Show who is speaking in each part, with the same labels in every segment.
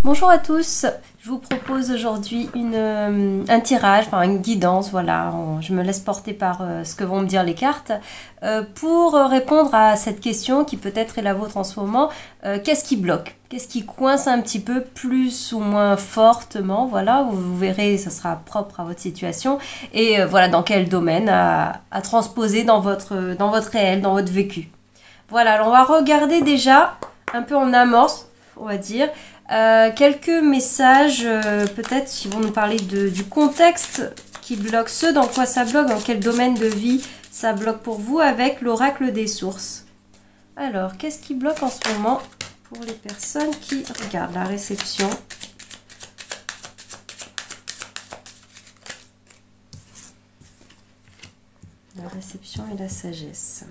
Speaker 1: Bonjour à tous, je vous propose aujourd'hui un tirage, enfin une guidance, voilà, je me laisse porter par ce que vont me dire les cartes, pour répondre à cette question qui peut-être est la vôtre en ce moment, qu'est-ce qui bloque? Qu'est-ce qui coince un petit peu plus ou moins fortement? Voilà, vous verrez, ça sera propre à votre situation, et voilà, dans quel domaine à transposer dans votre réel, dans votre vécu. Voilà, alors on va regarder déjà un peu en amorce, on va dire, quelques messages, peut-être qui vont nous parler du contexte qui bloque, ce dans quoi ça bloque, dans quel domaine de vie ça bloque pour vous avec l'oracle des sources. Alors, qu'est-ce qui bloque en ce moment pour les personnes qui regardent la réception? La réception et la sagesse.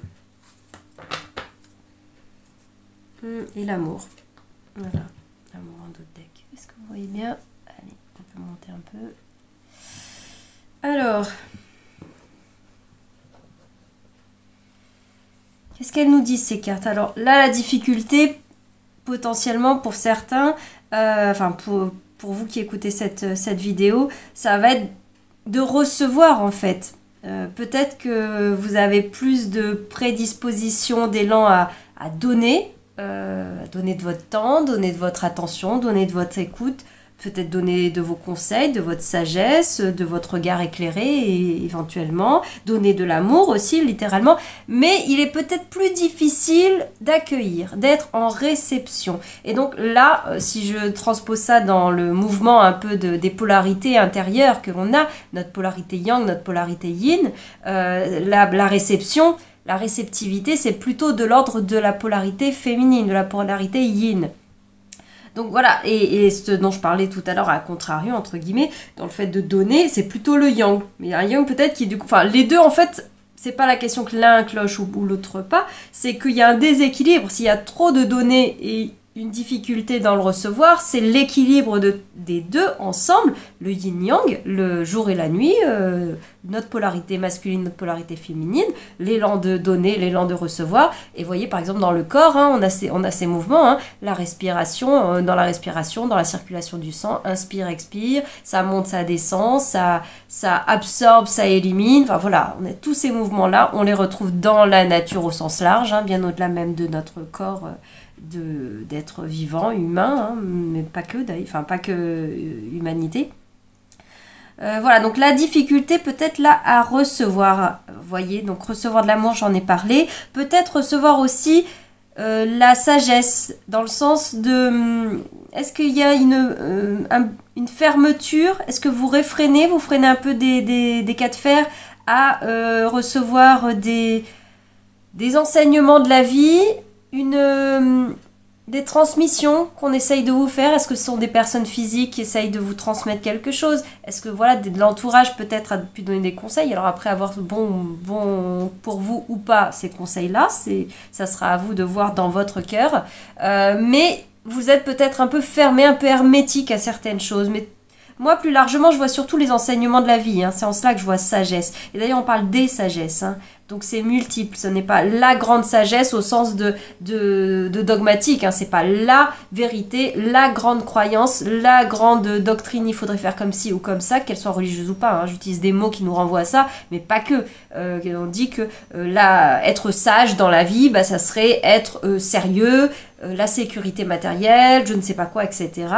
Speaker 1: Et l'amour. Voilà. L'amour en d'autres decks. Est-ce que vous voyez bien? Allez, on peut monter un peu. Alors, qu'est-ce qu'elles nous disent ces cartes? Alors là, la difficulté, potentiellement pour certains, enfin pour vous qui écoutez cette vidéo, ça va être de recevoir en fait. Peut-être que vous avez plus de prédisposition, d'élan à donner. Donner de votre temps, donner de votre attention, donner de votre écoute, peut-être donner de vos conseils, de votre sagesse, de votre regard éclairé et éventuellement donner de l'amour aussi littéralement, mais il est peut-être plus difficile d'accueillir, d'être en réception. Et donc là, si je transpose ça dans le mouvement un peu des polarités intérieures que l'on a, notre polarité yang, notre polarité yin, la réception, la réceptivité, c'est plutôt de l'ordre de la polarité féminine, de la polarité yin. Donc voilà, et ce dont je parlais tout à l'heure, à contrario, entre guillemets, dans le fait de donner, c'est plutôt le yang. Mais un yang peut-être qui, du coup, enfin, les deux, en fait, c'est pas la question que l'un cloche ou l'autre pas, c'est qu'il y a un déséquilibre. S'il y a trop de données et une difficulté dans le recevoir, c'est l'équilibre des deux ensemble, le yin-yang, le jour et la nuit, notre polarité masculine, notre polarité féminine, l'élan de donner, l'élan de recevoir. Et vous voyez par exemple dans le corps, hein, on a ces mouvements, hein, la respiration, dans la circulation du sang, inspire, expire, ça monte, ça descend, ça absorbe, ça élimine, enfin voilà, on a tous ces mouvements-là, on les retrouve dans la nature au sens large, hein, bien au-delà même de notre corps, d'être vivant, humain, hein, mais pas que, enfin pas que humanité. Voilà, donc la difficulté peut-être là à recevoir, vous voyez, donc recevoir de l'amour, j'en ai parlé, peut-être recevoir aussi la sagesse, dans le sens de, est-ce qu'il y a une fermeture, est-ce que vous réfrénez, vous freinez un peu des cas de fer à recevoir des enseignements de la vie, des transmissions qu'on essaye de vous faire? Est-ce que ce sont des personnes physiques qui essayent de vous transmettre quelque chose? Est-ce que voilà, de l'entourage peut-être a pu donner des conseils? Alors après avoir bon pour vous ou pas ces conseils-là, ça sera à vous de voir dans votre cœur. Mais vous êtes peut-être un peu fermé, un peu hermétique à certaines choses. Mais moi, plus largement, je vois surtout les enseignements de la vie. Hein. C'est en cela que je vois sagesse. Et d'ailleurs, on parle des sagesses. Hein. Donc c'est multiple, ce n'est pas la grande sagesse au sens de dogmatique, hein. C'est pas la vérité, la grande croyance, la grande doctrine, il faudrait faire comme ci ou comme ça, qu'elle soit religieuse ou pas, hein. J'utilise des mots qui nous renvoient à ça, mais pas que. On dit que être sage dans la vie, bah, ça serait être sérieux, la sécurité matérielle, je ne sais pas quoi, etc.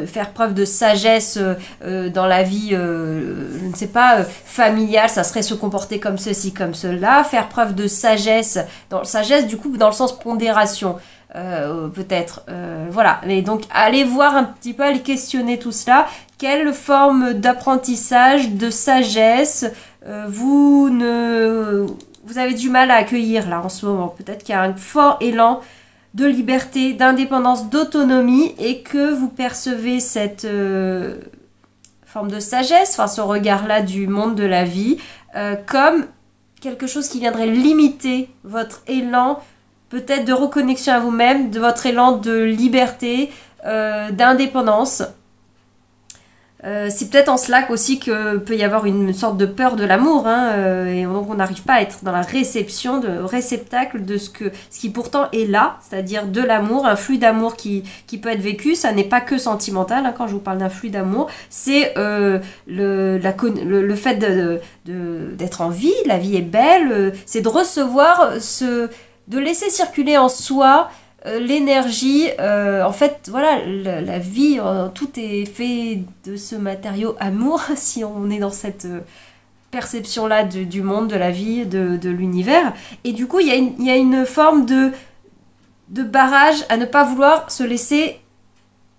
Speaker 1: Faire preuve de sagesse dans la vie, je ne sais pas, familiale, ça serait se comporter comme ceci, comme cela, faire preuve de sagesse, sagesse du coup dans le sens pondération, peut-être, voilà. Mais donc allez voir un petit peu, allez questionner tout cela, quelle forme d'apprentissage, de sagesse vous avez du mal à accueillir là en ce moment. Peut-être qu'il y a un fort élan de liberté, d'indépendance, d'autonomie, et que vous percevez cette forme de sagesse, enfin ce regard-là du monde de la vie, comme quelque chose qui viendrait limiter votre élan, peut-être de reconnexion à vous-même, de votre élan de liberté, d'indépendance. C'est peut-être en cela aussi que peut y avoir une sorte de peur de l'amour, hein, et donc on n'arrive pas à être dans la réception, réceptacle de ce qui pourtant est là, c'est-à-dire de l'amour, un flux d'amour qui peut être vécu. Ça n'est pas que sentimental, hein, quand je vous parle d'un flux d'amour, c'est le fait d'être en vie, la vie est belle, c'est de recevoir, de laisser circuler en soi l'énergie, en fait, voilà, la vie, tout est fait de ce matériau amour, si on est dans cette perception-là du monde, de la vie, de l'univers. Et du coup, il y a une forme de barrage à ne pas vouloir se laisser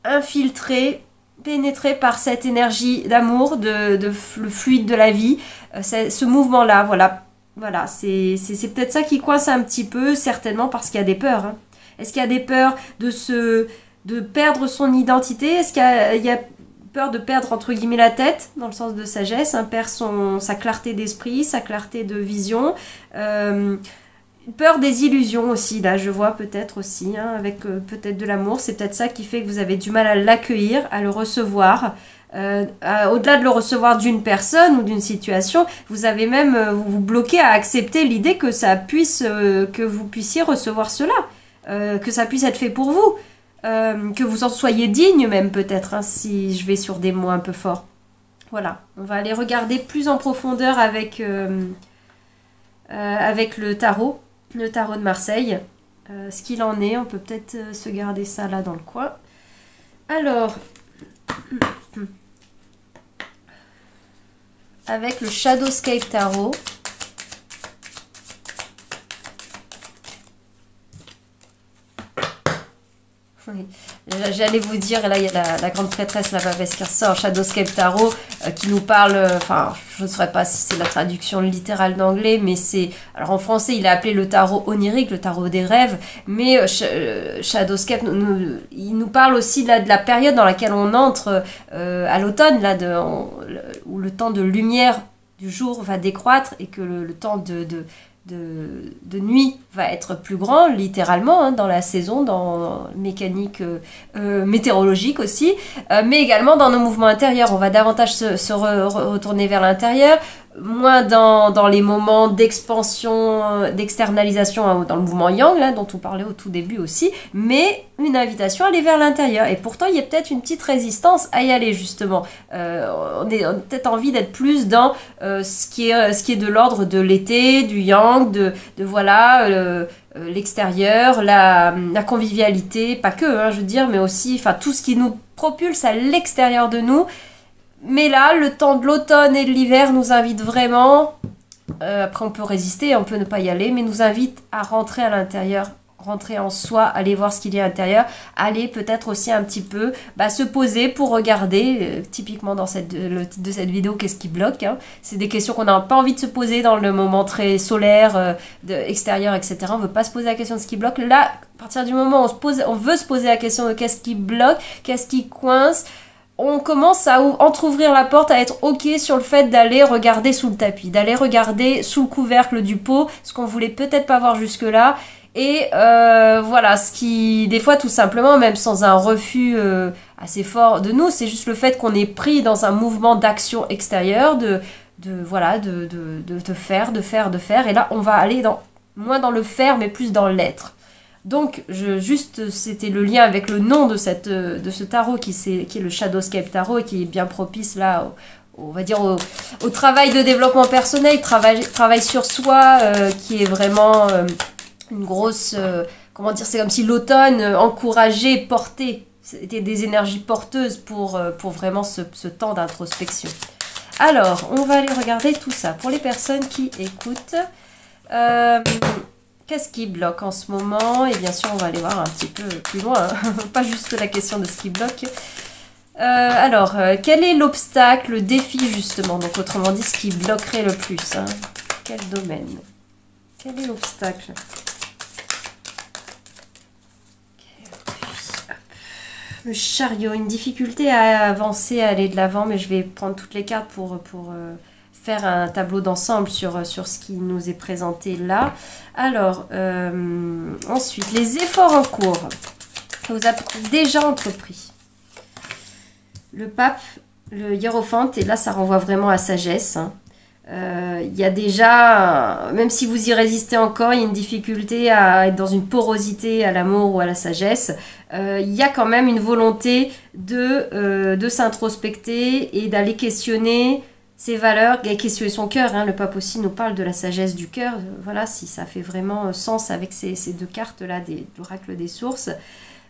Speaker 1: infiltrer, pénétrer par cette énergie d'amour, le fluide de la vie, ce mouvement-là, voilà. Voilà, c'est peut-être ça qui coince un petit peu, certainement parce qu'il y a des peurs, hein. Est-ce qu'il y a des peurs de perdre son identité? Est-ce qu'il y a peur de perdre, entre guillemets, la tête, dans le sens de sagesse, hein, perd sa clarté d'esprit, sa clarté de vision, peur des illusions aussi, là, je vois peut-être aussi, hein, avec peut-être de l'amour. C'est peut-être ça qui fait que vous avez du mal à l'accueillir, à le recevoir. Au-delà de le recevoir d'une personne ou d'une situation, vous avez même vous bloqué à accepter l'idée que que vous puissiez recevoir cela. Que ça puisse être fait pour vous, que vous en soyez digne même peut-être, hein, si je vais sur des mots un peu forts. Voilà, on va aller regarder plus en profondeur avec le tarot de Marseille, ce qu'il en est. On peut peut-être se garder ça là dans le coin. Alors, avec le Shadowscape Tarot, oui. J'allais vous dire, là il y a la grande prêtresse, la papesse qui ressort, Shadowscape Tarot, qui nous parle, enfin je ne saurais pas si c'est la traduction littérale d'anglais, mais c'est, alors en français il est appelé le tarot onirique, le tarot des rêves, mais Shadowscape, il nous parle aussi là, de la période dans laquelle on entre à l'automne, là, où le temps de lumière du jour va décroître et que le temps de nuit va être plus grand, littéralement, hein, dans la saison, dans mécanique météorologique aussi, mais également dans nos mouvements intérieurs. On va davantage se retourner vers l'intérieur, moins dans les moments d'expansion, d'externalisation, hein, dans le mouvement yang, là, dont on parlait au tout début aussi, mais une invitation à aller vers l'intérieur. Et pourtant, il y a peut-être une petite résistance à y aller, justement. On a peut-être envie d'être plus dans ce qui est de l'ordre de l'été, du yang, de voilà, l'extérieur, la convivialité, pas que, hein, je veux dire, mais aussi, enfin, tout ce qui nous propulse à l'extérieur de nous. Mais là, le temps de l'automne et de l'hiver nous invite vraiment, après on peut résister, on peut ne pas y aller, mais nous invite à rentrer à l'intérieur, rentrer en soi, aller voir ce qu'il y a à l'intérieur, aller peut-être aussi un petit peu se poser pour regarder, typiquement dans le titre de cette vidéo, qu'est-ce qui bloque, hein. C'est des questions qu'on n'a pas envie de se poser dans le moment très solaire, extérieur, etc. On ne veut pas se poser la question de ce qui bloque. Là, à partir du moment où on veut se poser la question de qu'est-ce qui bloque, qu'est-ce qui coince, on commence à entrouvrir la porte, à être ok sur le fait d'aller regarder sous le tapis, d'aller regarder sous le couvercle du pot, ce qu'on voulait peut-être pas voir jusque-là. Et voilà, ce qui, des fois, tout simplement, même sans un refus assez fort de nous, c'est juste le fait qu'on est pris dans un mouvement d'action extérieure, de faire. Et là, on va aller moins dans le faire, mais plus dans l'être. Donc, c'était le lien avec le nom de ce tarot qui est le Shadowscape Tarot et qui est bien propice là, on va dire au travail de développement personnel, travail sur soi, qui est vraiment une grosse, comment dire, c'est comme si l'automne encourageait, portait, c'était des énergies porteuses pour vraiment ce temps d'introspection. Alors, on va aller regarder tout ça pour les personnes qui écoutent. Qu'est-ce qui bloque en ce moment? Et bien sûr, on va aller voir un petit peu plus loin, hein. Pas juste la question de ce qui bloque. Alors, quel est l'obstacle, le défi justement? Donc, autrement dit, ce qui bloquerait le plus, hein. Quel domaine? Quel est l'obstacle? Le chariot, une difficulté à avancer, à aller de l'avant, mais je vais prendre toutes les cartes pour faire un tableau d'ensemble sur ce qui nous est présenté là. Alors, ensuite, les efforts en cours que vous avez déjà entrepris. Le pape le hiérophante, et là ça renvoie vraiment à sagesse. Hein. Il y a déjà, même si vous y résistez encore, il y a une difficulté à être dans une porosité à l'amour ou à la sagesse. Il y a quand même une volonté de s'introspecter et d'aller questionner ses valeurs, et questionner son cœur. Hein. Le pape aussi nous parle de la sagesse du cœur. Voilà, si ça fait vraiment sens avec ces deux cartes-là, de l'oracle des sources.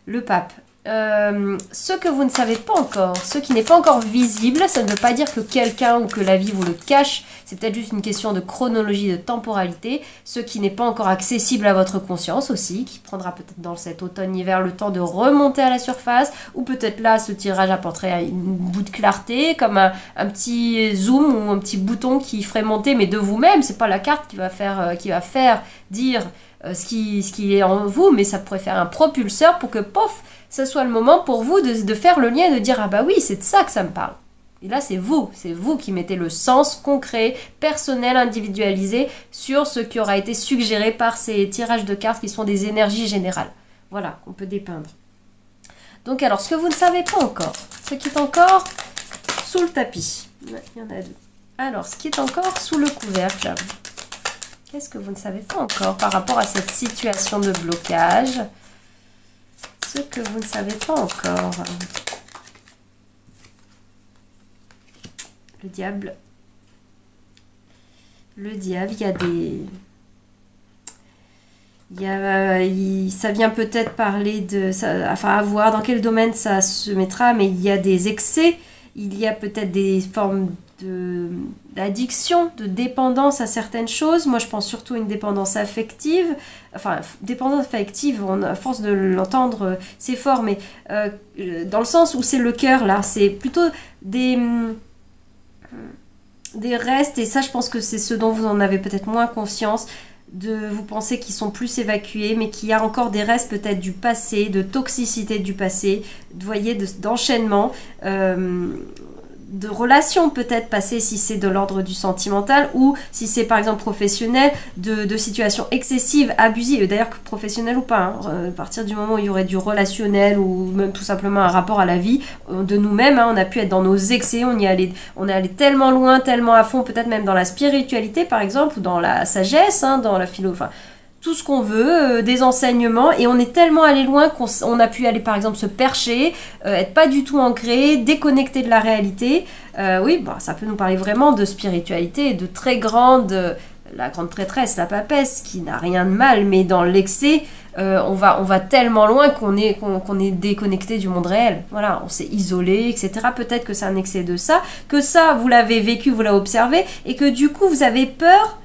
Speaker 1: Le pape. Ce que vous ne savez pas encore, ce qui n'est pas encore visible, ça ne veut pas dire que quelqu'un ou que la vie vous le cache, c'est peut-être juste une question de chronologie, de temporalité, ce qui n'est pas encore accessible à votre conscience aussi, qui prendra peut-être dans cet automne-hiver le temps de remonter à la surface, ou peut-être là ce tirage apporterait un bout de clarté, comme un petit zoom ou un petit bouton qui ferait monter, mais de vous-même, c'est pas la carte qui va faire dire ce qui est en vous, mais ça pourrait faire un propulseur pour que, pof, ce soit le moment pour vous de faire le lien et de dire « Ah bah oui, c'est de ça que ça me parle ». Et là, c'est vous qui mettez le sens concret, personnel, individualisé sur ce qui aura été suggéré par ces tirages de cartes qui sont des énergies générales. Voilà, qu'on peut dépeindre. Donc alors, ce que vous ne savez pas encore, ce qui est encore sous le tapis. Il y en a deux. Alors, ce qui est encore sous le couvercle. Qu'est-ce que vous ne savez pas encore par rapport à cette situation de blocage ? Ce que vous ne savez pas encore. Le diable. Le diable, il y a des... ça vient peut-être parler de... enfin, à voir dans quel domaine ça se mettra, mais il y a des excès. Il y a peut-être des formes d'addiction, de dépendance à certaines choses. Moi, je pense surtout à une dépendance affective. Enfin, dépendance affective, à force de l'entendre, c'est fort, mais dans le sens où c'est le cœur, là, c'est plutôt des restes, et ça, je pense que c'est ce dont vous en avez peut-être moins conscience, de vous penser qu'ils sont plus évacués, mais qu'il y a encore des restes peut-être du passé, de toxicité du passé, vous voyez, d'enchaînement, de relations peut-être passées si c'est de l'ordre du sentimental, ou si c'est par exemple professionnel, de situations excessives, abusives, d'ailleurs professionnel ou pas, hein, à partir du moment où il y aurait du relationnel ou même tout simplement un rapport à la vie de nous-mêmes, hein, on a pu être dans nos excès, on est allé tellement loin, tellement à fond, peut-être même dans la spiritualité par exemple, ou dans la sagesse, hein, dans la philo, enfin tout ce qu'on veut, des enseignements, et on est tellement allé loin qu'on a pu aller par exemple se percher, être pas du tout ancré, déconnecté de la réalité. Oui, bon, ça peut nous parler vraiment de spiritualité, de très grande, la grande prêtresse, la papesse, qui n'a rien de mal, mais dans l'excès, on va tellement loin qu'on est déconnecté du monde réel. Voilà, on s'est isolé, etc. Peut-être que c'est un excès de ça, que ça, vous l'avez vécu, vous l'avez observé, et que du coup, vous avez peur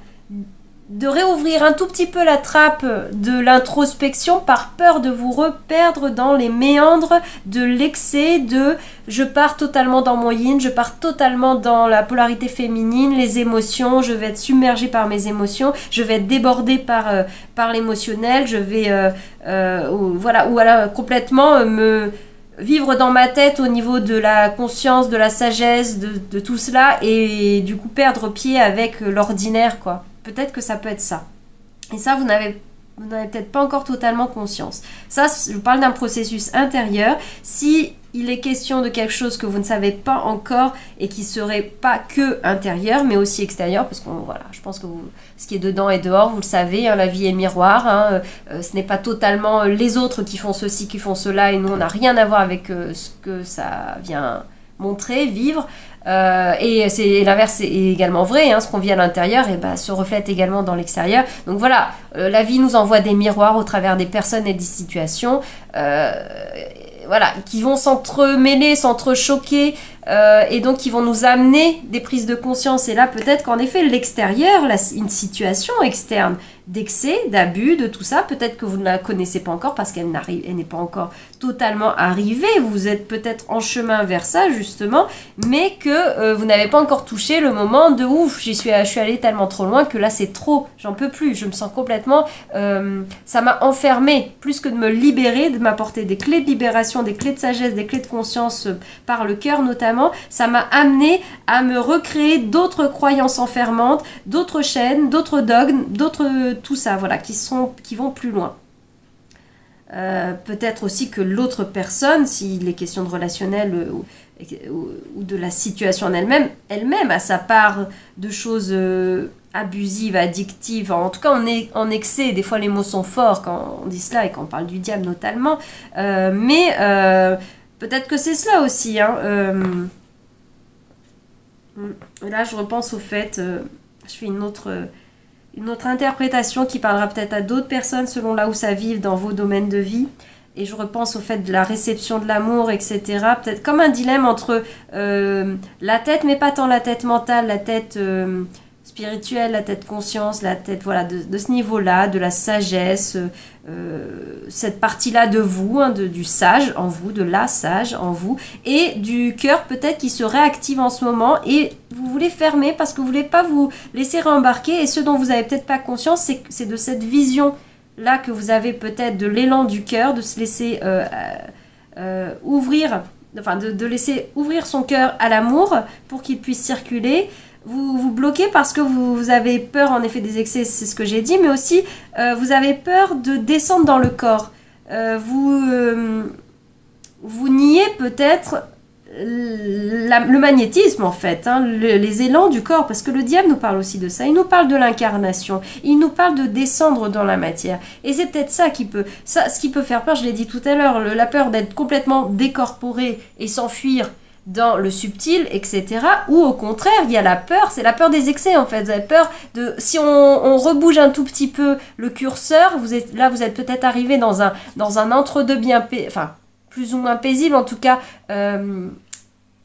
Speaker 1: de réouvrir un tout petit peu la trappe de l'introspection par peur de vous reperdre dans les méandres de l'excès de je pars totalement dans mon yin, je pars totalement dans la polarité féminine, les émotions, je vais être submergée par mes émotions, je vais être débordée par l'émotionnel, je vais voilà, ou alors complètement me vivre dans ma tête au niveau de la conscience, de la sagesse, de tout cela, et du coup perdre pied avec l'ordinaire, quoi. Peut-être que ça peut être ça. Et ça, vous n'avez peut-être pas encore totalement conscience. Ça, je vous parle d'un processus intérieur. Si il est question de quelque chose que vous ne savez pas encore et qui serait pas que intérieur, mais aussi extérieur, parce que voilà, je pense que ce qui est dedans et dehors, vous le savez, hein, la vie est miroir. Hein, ce n'est pas totalement les autres qui font ceci, qui font cela, et nous, on n'a rien à voir avec ce que ça vient montrer, vivre. Et l'inverse est également vrai, hein, ce qu'on vit à l'intérieur se reflète également dans l'extérieur. Donc voilà, la vie nous envoie des miroirs au travers des personnes et des situations voilà, qui vont s'entremêler, s'entrechoquer, et donc qui vont nous amener des prises de conscience. Et là, peut-être qu'en effet, l'extérieur, une situation externe d'excès, d'abus, de tout ça, peut-être que vous ne la connaissez pas encore parce qu'elle n'est pas encore totalement arrivée. Vous êtes peut-être en chemin vers ça, justement, mais que vous n'avez pas encore touché le moment de ouf, je suis allée tellement trop loin que là, c'est trop, j'en peux plus, je me sens complètement... ça m'a enfermée, plus que de me libérer, de m'apporter des clés de libération, des clés de sagesse, des clés de conscience par le cœur notamment, ça m'a amené à me recréer d'autres croyances enfermantes, d'autres chaînes, d'autres dogmes, d'autres tout ça, voilà, qui vont plus loin. Peut-être aussi que l'autre personne, s'il est question de relationnel ou de la situation en elle-même a sa part de choses abusives, addictives. En tout cas, on est en excès. Des fois, les mots sont forts quand on dit cela et quand on parle du diable notamment. Mais peut-être que c'est cela aussi. Hein. Là, je repense au fait, je fais une autre interprétation qui parlera peut-être à d'autres personnes selon là où ça vive dans vos domaines de vie. Et je repense au fait de la réception de l'amour, etc. Peut-être comme un dilemme entre la tête, mais pas tant la tête mentale, la tête spirituelle, la tête conscience, la tête, voilà, de ce niveau-là, de la sagesse, cette partie-là de vous, hein, du sage en vous, de la sage en vous, et du cœur peut-être qui se réactive en ce moment, et vous voulez fermer parce que vous voulez pas vous laisser rembarquer, et ce dont vous avez peut-être pas conscience, c'est de cette vision là que vous avez peut-être de l'élan du cœur, de se laisser ouvrir, enfin de laisser ouvrir son cœur à l'amour pour qu'il puisse circuler. Vous bloquez parce que vous avez peur en effet des excès, c'est ce que j'ai dit, mais aussi vous avez peur de descendre dans le corps. Vous niez peut-être le magnétisme en fait, hein, les élans du corps, parce que le diable nous parle aussi de ça, il nous parle de l'incarnation, il nous parle de descendre dans la matière, et c'est peut-être ça ce qui peut faire peur, je l'ai dit tout à l'heure, la peur d'être complètement décorporé et s'enfuir dans le subtil, etc. Ou au contraire, il y a la peur, c'est la peur des excès en fait, vous avez peur de, si on rebouge un tout petit peu le curseur, vous êtes peut-être arrivé dans un entre-deux bien, enfin, plus ou moins paisible, en tout cas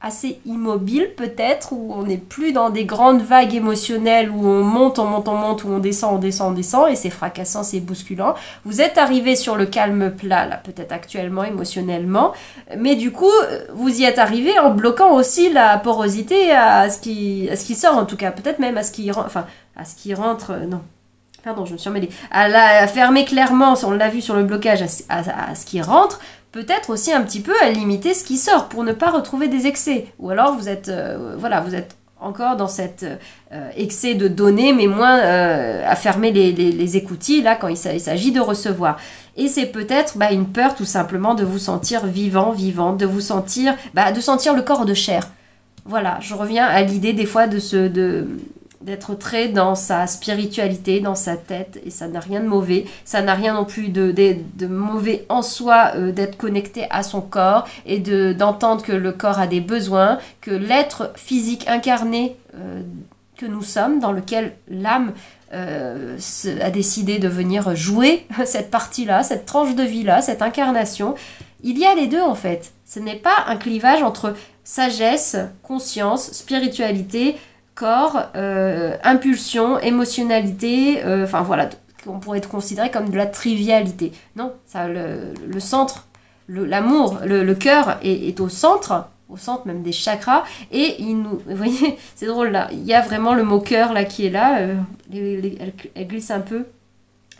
Speaker 1: assez immobile peut-être, où on n'est plus dans des grandes vagues émotionnelles où on monte, où on descend, et c'est fracassant, c'est bousculant. Vous êtes arrivé sur le calme plat, là, peut-être actuellement, émotionnellement, mais du coup, vous y êtes arrivé en bloquant aussi la porosité à ce qui sort, en tout cas, peut-être même à ce qui rentre, non. Pardon, je me suis emmêlée. À fermer clairement, on l'a vu sur le blocage, à ce qui rentre, peut-être aussi un petit peu à limiter ce qui sort pour ne pas retrouver des excès. Ou alors vous êtes encore dans cet excès de donner, mais moins à fermer les écoutilles là quand il s'agit de recevoir. Et c'est peut-être une peur tout simplement de vous sentir vivant, de vous sentir, de sentir le corps de chair. Voilà, je reviens à l'idée des fois d'être très dans sa spiritualité, dans sa tête, et ça n'a rien de mauvais, ça n'a rien non plus de mauvais en soi d'être connecté à son corps et d'entendre que le corps a des besoins, que l'être physique incarné que nous sommes, dans lequel l'âme a décidé de venir jouer cette partie-là, cette tranche de vie-là, cette incarnation, il y a les deux en fait. Ce n'est pas un clivage entre sagesse, conscience, spiritualité, corps, impulsion, émotionnalité, enfin voilà, qu'on pourrait considérer comme de la trivialité. Non, ça, le centre, l'amour, le cœur est au centre même des chakras, et vous voyez, c'est drôle là, il y a vraiment le mot cœur là qui est là, elle glisse un peu,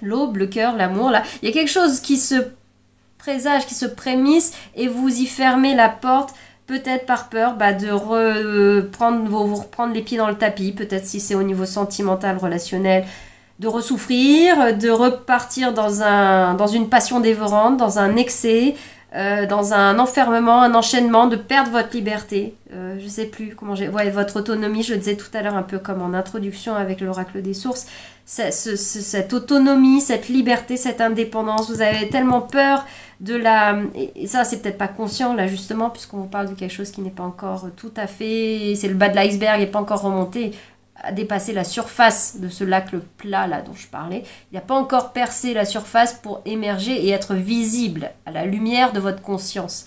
Speaker 1: l'aube, le cœur, l'amour là, il y a quelque chose qui se présage, qui se prémisse, et vous y fermez la porte, peut-être par peur de vous reprendre les pieds dans le tapis, peut-être si c'est au niveau sentimental, relationnel, de ressouffrir, de repartir dans une passion dévorante, dans un excès, dans un enfermement, un enchaînement, de perdre votre liberté. Je sais plus comment votre autonomie, je le disais tout à l'heure un peu comme en introduction avec l'oracle des sources, cette autonomie, cette liberté, cette indépendance, vous avez tellement peur et ça c'est peut-être pas conscient là justement, puisqu'on vous parle de quelque chose qui n'est pas encore tout à fait, c'est le bas de l'iceberg, il n'est pas encore remonté à dépasser la surface de ce lac plat là dont je parlais, il n'a pas encore percé la surface pour émerger et être visible à la lumière de votre conscience.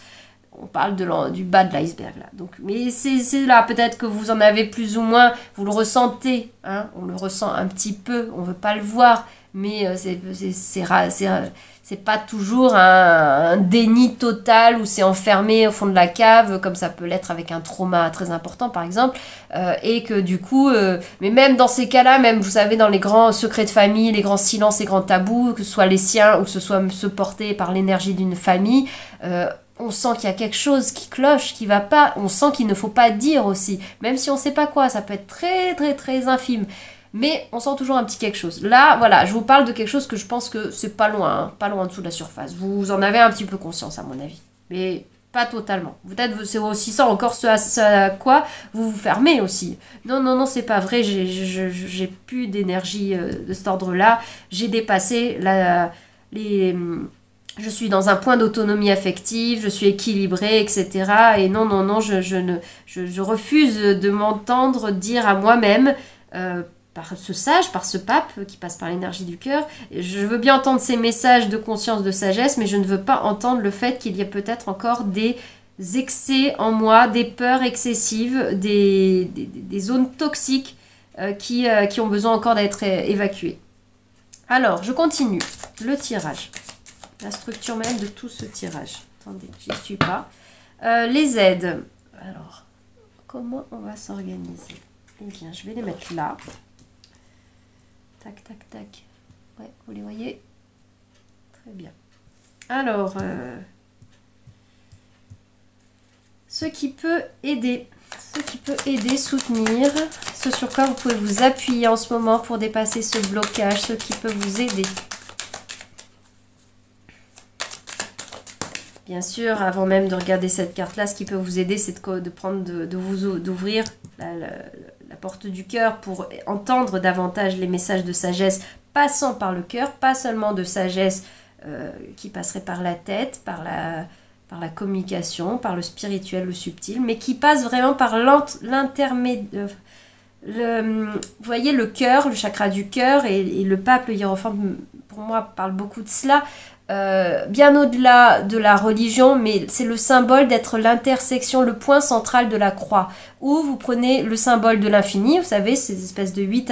Speaker 1: On parle du bas de l'iceberg là. Donc, mais c'est là peut-être que vous en avez plus ou moins, vous le ressentez, hein, on le ressent un petit peu, on ne veut pas le voir, mais c'est pas toujours un déni total où c'est enfermé au fond de la cave, comme ça peut l'être avec un trauma très important par exemple, et que du coup, mais même dans ces cas-là, même vous savez dans les grands secrets de famille, les grands silences, les grands tabous, que ce soit les siens ou que ce soit se porter par l'énergie d'une famille, on sent qu'il y a quelque chose qui cloche, qui va pas, on sent qu'il ne faut pas dire aussi, même si on ne sait pas quoi, ça peut être très très très infime. mais on sent toujours un petit quelque chose. Là, voilà, je vous parle de quelque chose que je pense que c'est pas loin, hein, pas loin en dessous de la surface. Vous en avez un petit peu conscience, à mon avis. Mais pas totalement. Peut-être c'est aussi ça encore ce à quoi vous vous fermez aussi. Non, non, non, c'est pas vrai. J'ai plus d'énergie de cet ordre-là. J'ai dépassé les... Je suis dans un point d'autonomie affective, je suis équilibrée, etc. Et non, non, non, je refuse de m'entendre dire à moi-même, par ce sage, par ce pape qui passe par l'énergie du cœur, je veux bien entendre ces messages de conscience, de sagesse, mais je ne veux pas entendre le fait qu'il y a peut-être encore des excès en moi, des peurs excessives, des zones toxiques qui ont besoin encore d'être évacuées. Alors, je continue le tirage. La structure même de tout ce tirage. Attendez, j'y suis pas. Les aides. Alors, comment on va s'organiser? Eh bien, je vais les mettre là. Tac, tac, tac. Ouais, vous les voyez? Très bien. Alors, ce qui peut aider, soutenir, ce sur quoi vous pouvez vous appuyer en ce moment pour dépasser ce blocage, ce qui peut vous aider. Bien sûr, avant même de regarder cette carte-là, ce qui peut vous aider, c'est d'ouvrir la porte du cœur pour entendre davantage les messages de sagesse passant par le cœur, pas seulement de sagesse qui passerait par la tête, par la communication, par le spirituel, le subtil, mais qui passe vraiment par l'intermédiaire. Vous voyez, le cœur, le chakra du cœur et le pape, le hiérophante, pour moi, parle beaucoup de cela. Bien au-delà de la religion, mais c'est le symbole d'être l'intersection, le point central de la croix, où vous prenez le symbole de l'infini, vous savez, ces espèces de 8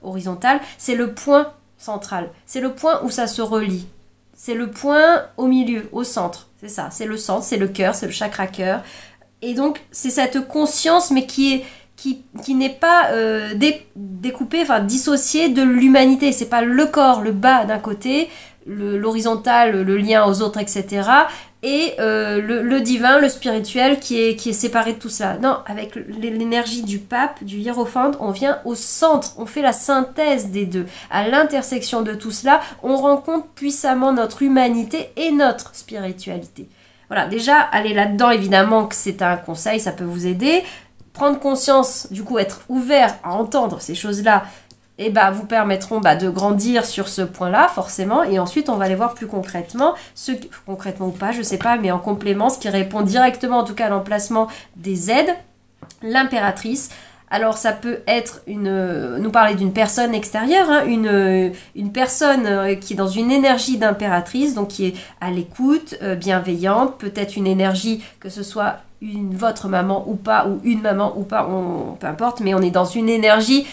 Speaker 1: horizontales, c'est le point central, c'est le point où ça se relie, c'est le point au milieu, au centre, c'est ça, c'est le centre, c'est le cœur, c'est le chakra cœur, et donc c'est cette conscience, mais qui n'est pas découpée, enfin dissociée de l'humanité, c'est pas le corps, le bas d'un côté, l'horizontal, le lien aux autres, etc. Et le divin, le spirituel qui est séparé de tout ça. Non, avec l'énergie du pape, du hiérophante, on vient au centre, on fait la synthèse des deux. À l'intersection de tout cela, on rencontre puissamment notre humanité et notre spiritualité. Voilà, déjà, aller là-dedans, évidemment que c'est un conseil, ça peut vous aider. Prendre conscience, du coup, être ouvert à entendre ces choses-là, et vous permettront de grandir sur ce point-là, forcément, et ensuite on va aller voir plus concrètement, concrètement ou pas, je sais pas, mais en complément, ce qui répond directement en tout cas à l'emplacement des aides, l'impératrice. Alors ça peut être nous parler d'une personne extérieure, hein, une personne qui est dans une énergie d'impératrice, donc qui est à l'écoute, bienveillante, peut-être une énergie que ce soit votre maman ou pas, ou une maman ou pas, peu importe, mais on est dans une énergie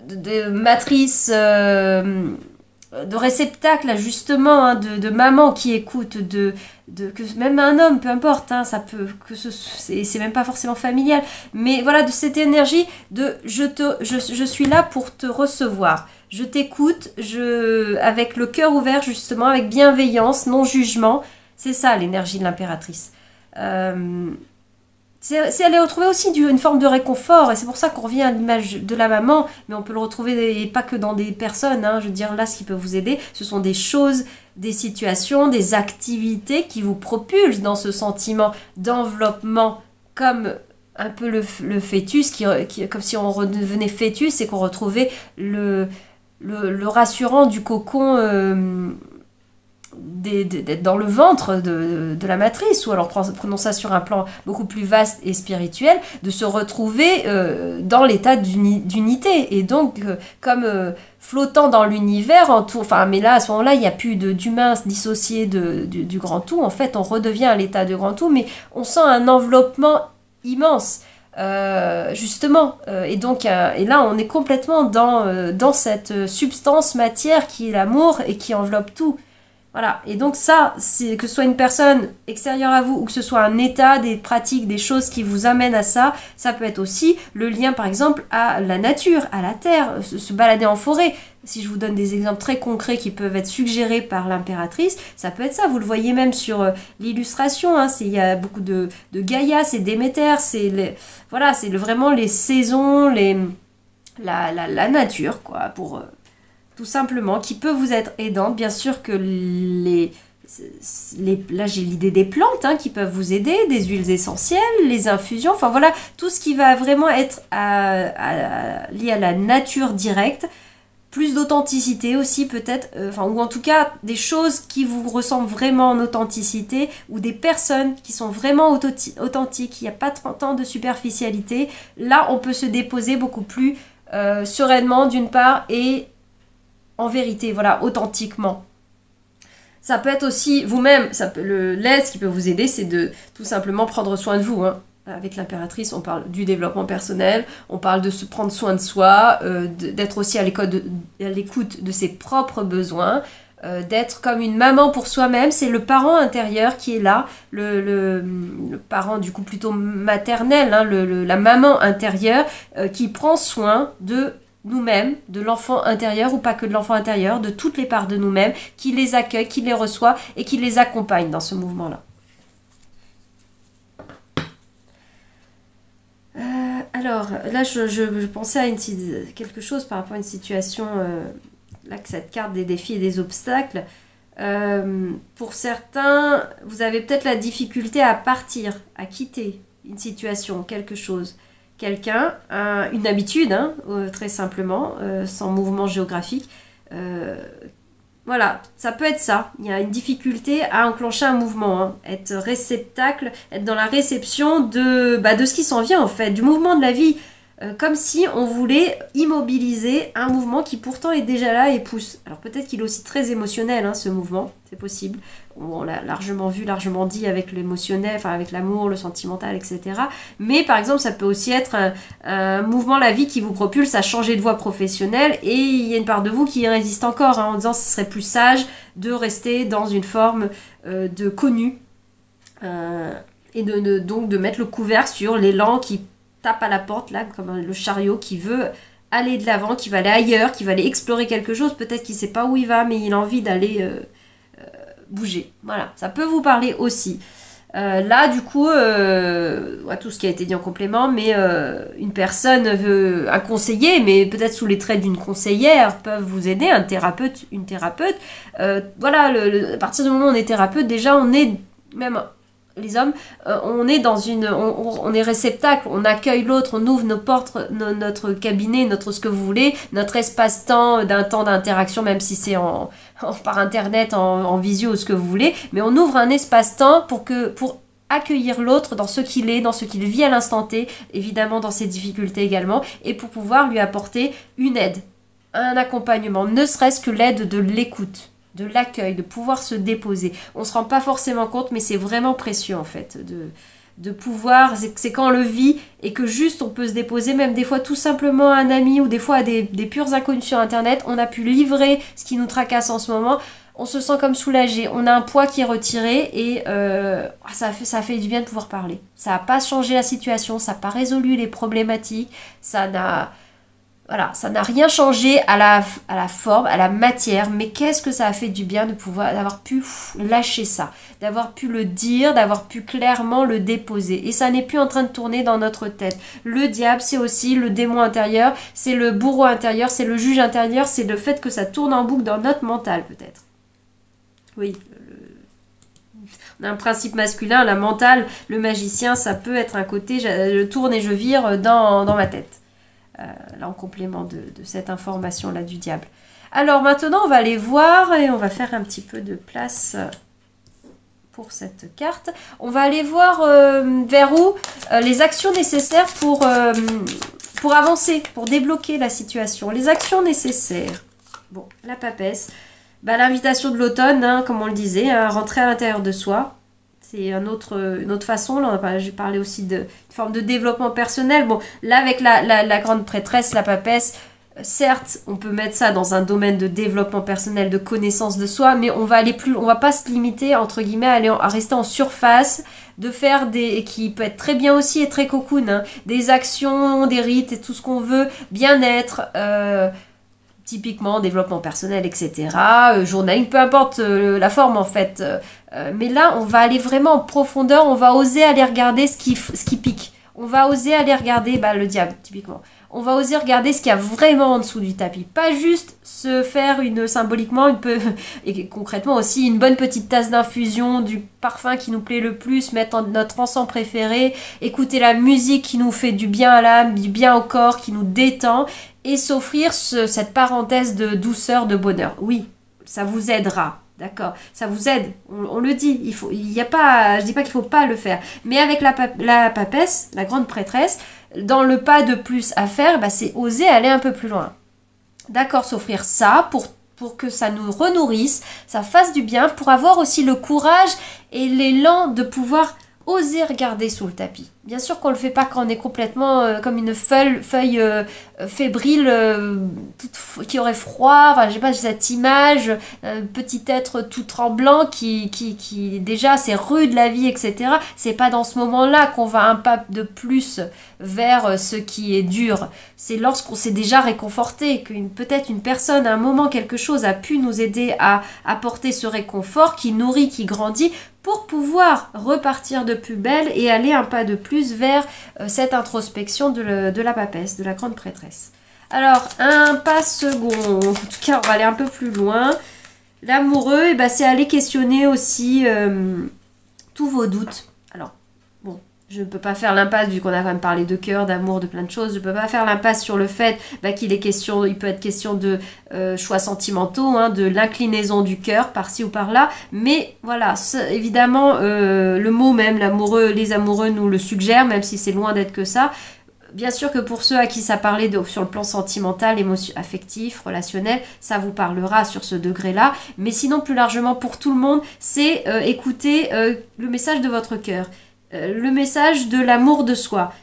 Speaker 1: de matrice, de réceptacle, justement, hein, de maman qui écoute, que même un homme, peu importe, hein, ça peut, c'est même pas forcément familial, mais voilà, de cette énergie de je suis là pour te recevoir, je t'écoute, avec le cœur ouvert, justement, avec bienveillance, non jugement, c'est ça l'énergie de l'impératrice. C'est aller retrouver aussi une forme de réconfort, et c'est pour ça qu'on revient à l'image de la maman, mais on peut le retrouver et pas que dans des personnes, hein, je veux dire, là ce qui peut vous aider, ce sont des choses, des situations, des activités qui vous propulsent dans ce sentiment d'enveloppement, comme un peu le fœtus, comme si on redevenait fœtus et qu'on retrouvait le rassurant du cocon, d'être dans le ventre de la matrice, ou alors prenons ça sur un plan beaucoup plus vaste et spirituel, de se retrouver dans l'état d'unité, et donc comme flottant dans l'univers mais là à ce moment-là il n'y a plus d'humain dissocié du grand tout, en fait on redevient à l'état de grand tout, mais on sent un enveloppement immense. Justement, et là on est complètement dans cette substance matière qui est l'amour et qui enveloppe tout. Voilà, et donc ça, que ce soit une personne extérieure à vous ou que ce soit un état, des pratiques, des choses qui vous amènent à ça, ça peut être aussi le lien par exemple à la nature, à la terre, se balader en forêt. Si je vous donne des exemples très concrets qui peuvent être suggérés par l'impératrice, ça peut être ça, vous le voyez même sur l'illustration, hein, il y a beaucoup de Gaïa, c'est Déméter, vraiment les saisons, la nature, quoi, pour tout simplement, qui peut vous être aidante. Bien sûr que là j'ai l'idée des plantes qui peuvent vous aider, des huiles essentielles, les infusions, enfin voilà, tout ce qui va vraiment être lié à la nature directe, plus d'authenticité aussi peut-être, ou en tout cas des choses qui vous ressemblent vraiment en authenticité, ou des personnes qui sont vraiment authentiques, il n'y a pas tant de superficialité. Là on peut se déposer beaucoup plus sereinement d'une part, et en vérité, voilà, authentiquement. Ça peut être aussi vous-même, l'aide, ce qui peut vous aider, c'est de tout simplement prendre soin de vous. Avec l'impératrice, on parle du développement personnel, on parle de se prendre soin de soi, d'être aussi à l'écoute de ses propres besoins, d'être comme une maman pour soi-même. C'est le parent intérieur qui est là, le parent du coup plutôt maternel, la maman intérieure qui prend soin de nous-mêmes, de l'enfant intérieur, ou pas que de l'enfant intérieur, de toutes les parts de nous-mêmes, qui les accueille, qui les reçoit et qui les accompagne dans ce mouvement-là. Alors, là, je pensais à quelque chose par rapport à une situation, là, que cette carte des défis et des obstacles. Pour certains, vous avez peut-être la difficulté à partir, à quitter une situation, quelque chose. Quelqu'un, une habitude, très simplement, sans mouvement géographique. Voilà, ça peut être ça. Il y a une difficulté à enclencher un mouvement, être réceptacle, être dans la réception de ce qui s'en vient en fait, du mouvement de la vie. Comme si on voulait immobiliser un mouvement qui pourtant est déjà là et pousse. Alors peut-être qu'il est aussi très émotionnel, ce mouvement, c'est possible. On l'a largement vu, largement dit avec l'émotionnel, enfin avec l'amour, le sentimental, etc. Mais par exemple, ça peut aussi être un mouvement, la vie, qui vous propulse à changer de voie professionnelle, et il y a une part de vous qui résiste encore, en disant que ce serait plus sage de rester dans une forme de connu, et donc de mettre le couvercle sur l'élan qui tape à la porte, là, comme le chariot qui veut aller de l'avant, qui va aller ailleurs, qui va aller explorer quelque chose. Peut-être qu'il ne sait pas où il va, mais il a envie d'aller bouger. Voilà, ça peut vous parler aussi. Là, du coup, tout ce qui a été dit en complément, mais une personne veut un conseiller, mais peut-être sous les traits d'une conseillère, peuvent vous aider, un thérapeute, une thérapeute. Voilà, à partir du moment où on est thérapeute, déjà, on est même... Les hommes, on est dans on est réceptacle, on accueille l'autre, on ouvre nos portes, notre cabinet, ce que vous voulez, notre espace-temps d'un temps d'interaction, même si c'est par internet, en visio ou ce que vous voulez, mais on ouvre un espace-temps pour accueillir l'autre dans ce qu'il est, dans ce qu'il vit à l'instant T, évidemment dans ses difficultés également, et pour pouvoir lui apporter une aide, un accompagnement, ne serait-ce que l'aide de l'écoute, de l'accueil, de pouvoir se déposer. On ne se rend pas forcément compte, mais c'est vraiment précieux en fait, de pouvoir, c'est quand on le vit et que juste on peut se déposer, même des fois tout simplement à un ami, ou des fois à des purs inconnus sur internet, on a pu livrer ce qui nous tracasse en ce moment, on se sent comme soulagé, on a un poids qui est retiré, et ça fait du bien de pouvoir parler. Ça n'a pas changé la situation, ça n'a pas résolu les problématiques, ça n'a rien changé à la forme, à la matière, mais qu'est-ce que ça a fait du bien d'avoir pu lâcher ça, d'avoir pu le dire, d'avoir pu clairement le déposer. Et ça n'est plus en train de tourner dans notre tête. Le diable, c'est aussi le démon intérieur, c'est le bourreau intérieur, c'est le juge intérieur, c'est le fait que ça tourne en boucle dans notre mental peut-être. Oui, on a un principe masculin, la mentale, le magicien, ça peut être un côté, je tourne et je vire dans ma tête. Là en complément de cette information-là du diable. Alors maintenant, on va aller voir, et on va faire un petit peu de place pour cette carte. On va aller voir vers où les actions nécessaires pour avancer, pour débloquer la situation. Les actions nécessaires. Bon, la papesse. L'invitation de l'automne, comme on le disait, rentrer à l'intérieur de soi. C'est une autre façon. Là, j'ai parlé aussi d'une forme de développement personnel. Bon, là, avec la grande prêtresse, la papesse, certes, on peut mettre ça dans un domaine de développement personnel, de connaissance de soi, mais on va aller plus, on va pas se limiter, entre guillemets, à rester en surface, de faire qui peut être très bien aussi et très cocoon, des actions, des rites et tout ce qu'on veut, bien-être, typiquement développement personnel, etc., journaling, peu importe la forme en fait. Mais là, on va aller vraiment en profondeur, on va oser aller regarder ce qui pique. on va oser aller regarder le diable, typiquement. On va oser regarder ce qu'il y a vraiment en dessous du tapis. Pas juste se faire symboliquement, et concrètement aussi, une bonne petite tasse d'infusion, du parfum qui nous plaît le plus, mettre notre encens préféré, écouter la musique qui nous fait du bien à l'âme, du bien au corps, qui nous détend, et s'offrir cette parenthèse de douceur, de bonheur. Oui, ça vous aidera. D'accord, ça vous aide, on le dit, je dis pas qu'il faut pas le faire, mais avec la papesse, la grande prêtresse, dans le pas de plus à faire, c'est oser aller un peu plus loin. D'accord, s'offrir ça pour que ça nous renourrisse, ça fasse du bien, pour avoir aussi le courage et l'élan de pouvoir oser regarder sous le tapis. Bien sûr qu'on ne le fait pas quand on est complètement comme une feuille fébrile qui aurait froid. Enfin, je sais pas, j'ai cette image, petit être tout tremblant qui déjà c'est rude la vie, etc. C'est pas dans ce moment-là qu'on va un pas de plus vers ce qui est dur. C'est lorsqu'on s'est déjà réconforté, peut-être une personne, à un moment, quelque chose a pu nous aider à apporter ce réconfort qui nourrit, qui grandit, pour pouvoir repartir de plus belle et aller un pas de plus vers cette introspection de la papesse, de la grande prêtresse. Alors, un pas second, en tout cas on va aller un peu plus loin. L'amoureux, c'est aller questionner aussi tous vos doutes. Alors, bon, je ne peux pas faire l'impasse, vu qu'on a quand même parlé de cœur, d'amour, de plein de choses, je ne peux pas faire l'impasse sur le fait il peut être question de choix sentimentaux, de l'inclinaison du cœur, par-ci ou par-là, mais voilà, évidemment, le mot même, l'amoureux, les amoureux nous le suggèrent, même si c'est loin d'être que ça. Bien sûr que pour ceux à qui ça parlait sur le plan sentimental, affectif, relationnel, ça vous parlera sur ce degré-là. Mais sinon, plus largement, pour tout le monde, c'est écouter le message de votre cœur, le message de l'amour de soi.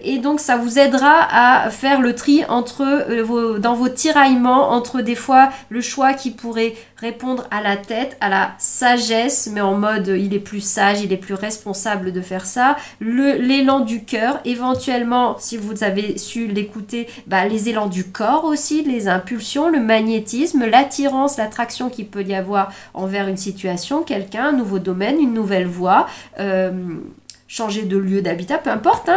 Speaker 1: Et donc, ça vous aidera à faire le tri dans vos tiraillements, entre des fois le choix qui pourrait répondre à la tête, à la sagesse, mais en mode il est plus sage, il est plus responsable de faire ça, l'élan du cœur, éventuellement, si vous avez su l'écouter, les élans du corps aussi, les impulsions, le magnétisme, l'attirance, l'attraction qu'il peut y avoir envers une situation, quelqu'un, un nouveau domaine, une nouvelle voie, changer de lieu d'habitat, peu importe,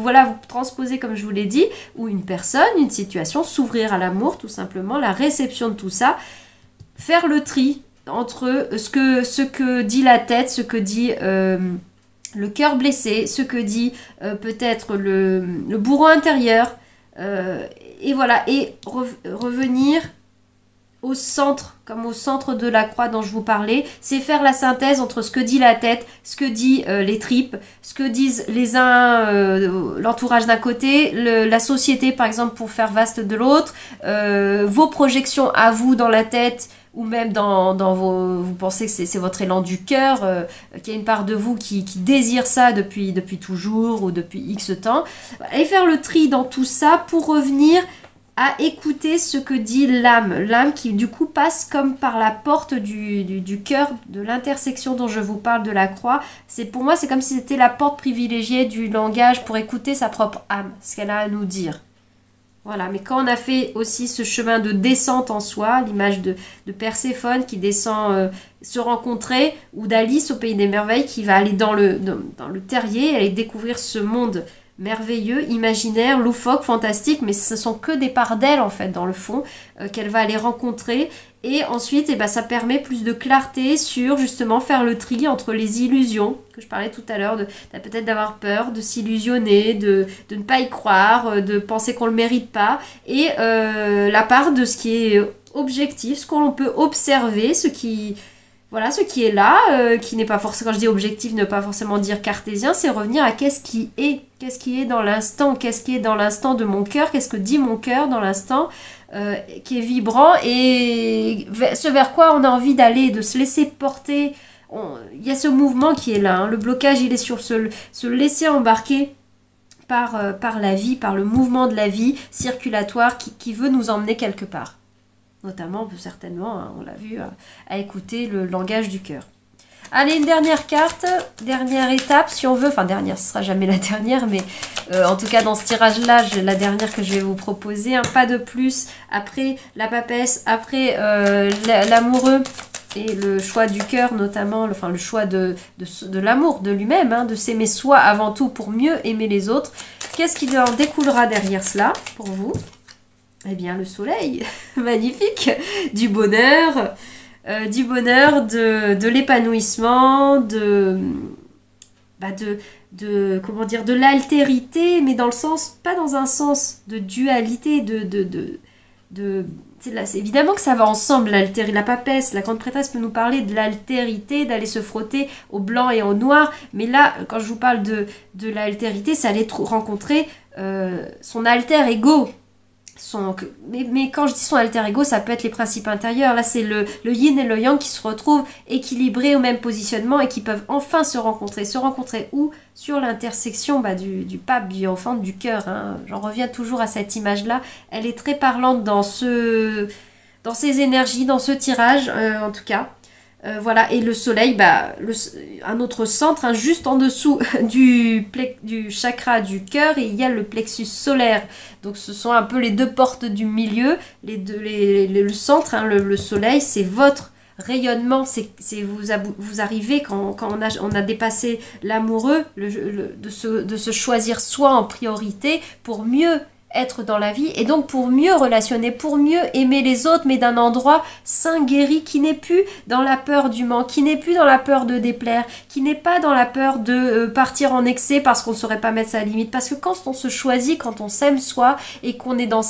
Speaker 1: voilà, vous transposez comme je vous l'ai dit, ou une personne, une situation, s'ouvrir à l'amour tout simplement, la réception de tout ça, faire le tri entre ce que dit la tête, ce que dit le cœur blessé, ce que dit peut-être le bourreau intérieur, et voilà, et revenir au centre, comme au centre de la croix dont je vous parlais, c'est faire la synthèse entre ce que dit la tête, ce que dit les tripes, ce que disent les uns, l'entourage d'un côté, la société par exemple pour faire vaste de l'autre, vos projections à vous dans la tête, ou même vous pensez que c'est votre élan du cœur, qu'il y a une part de vous qui désire ça depuis toujours ou depuis X temps. Et faire le tri dans tout ça pour revenir à écouter ce que dit l'âme qui du coup passe comme par la porte du cœur, de l'intersection dont je vous parle de la croix. Pour moi, c'est comme si c'était la porte privilégiée du langage pour écouter sa propre âme, ce qu'elle a à nous dire. Voilà, mais quand on a fait aussi ce chemin de descente en soi, l'image de Perséphone qui descend se rencontrer, ou d'Alice au Pays des Merveilles qui va aller dans le terrier, aller découvrir ce monde merveilleux, imaginaire, loufoque, fantastique, mais ce sont que des parts d'elle en fait dans le fond qu'elle va aller rencontrer, et ensuite ça permet plus de clarté sur justement faire le tri entre les illusions que je parlais tout à l'heure, peut-être d'avoir peur, de s'illusionner, de ne pas y croire, de penser qu'on le mérite pas, et la part de ce qui est objectif, ce qu'on peut observer, ce qui est là, qui n'est pas forcément, quand je dis objectif, ne pas forcément dire cartésien, c'est revenir à qu'est-ce qui est dans l'instant, qu'est-ce qui est dans l'instant de mon cœur, qu'est-ce que dit mon cœur dans l'instant, qui est vibrant, et ce vers quoi on a envie d'aller, de se laisser porter. Il y a ce mouvement qui est là, le blocage il est sur se laisser embarquer par la vie, par le mouvement de la vie circulatoire qui veut nous emmener quelque part. Notamment, certainement, on l'a vu, à écouter le langage du cœur. Allez, une dernière carte, dernière étape, si on veut. Enfin, dernière, ce sera jamais la dernière, mais en tout cas, dans ce tirage-là, la dernière que je vais vous proposer. Un pas de plus, après la papesse, après l'amoureux. et le choix du cœur notamment, enfin le choix de l'amour de lui-même, hein, de s'aimer soi avant tout pour mieux aimer les autres. Qu'est-ce qui en découlera derrière cela pour vous? Eh bien le soleil, magnifique, du bonheur, de l'épanouissement, comment dire, de l'altérité, mais dans le sens, pas dans un sens de dualité, c'est évidemment que ça va ensemble, l'altérité. La papesse, la grande prêtresse peut nous parler de l'altérité, d'aller se frotter au blanc et au noir, mais là, quand je vous parle de l'altérité, c'est aller rencontrer son alter ego. Mais quand je dis son alter ego, ça peut être les principes intérieurs. Là, c'est le yin et le yang qui se retrouvent équilibrés au même positionnement et qui peuvent enfin se rencontrer. Se rencontrer où? Sur l'intersection du pape, du enfant, du cœur. Hein. J'en reviens toujours à cette image-là. Elle est très parlante dans ces énergies, dans ce tirage, en tout cas. Voilà, et le soleil, un autre centre, hein, juste en dessous du chakra du cœur, il y a le plexus solaire. Donc ce sont un peu les deux portes du milieu, le centre, hein, le soleil, c'est votre rayonnement, vous arrivez quand on a dépassé l'amoureux, de se choisir soi en priorité pour mieux être dans la vie et donc pour mieux relationner, pour mieux aimer les autres, mais d'un endroit sain, guéri, qui n'est plus dans la peur du manque, qui n'est plus dans la peur de déplaire, qui n'est pas dans la peur de partir en excès parce qu'on ne saurait pas mettre sa limite. Parce que quand on se choisit, quand on s'aime soi et qu'on est dans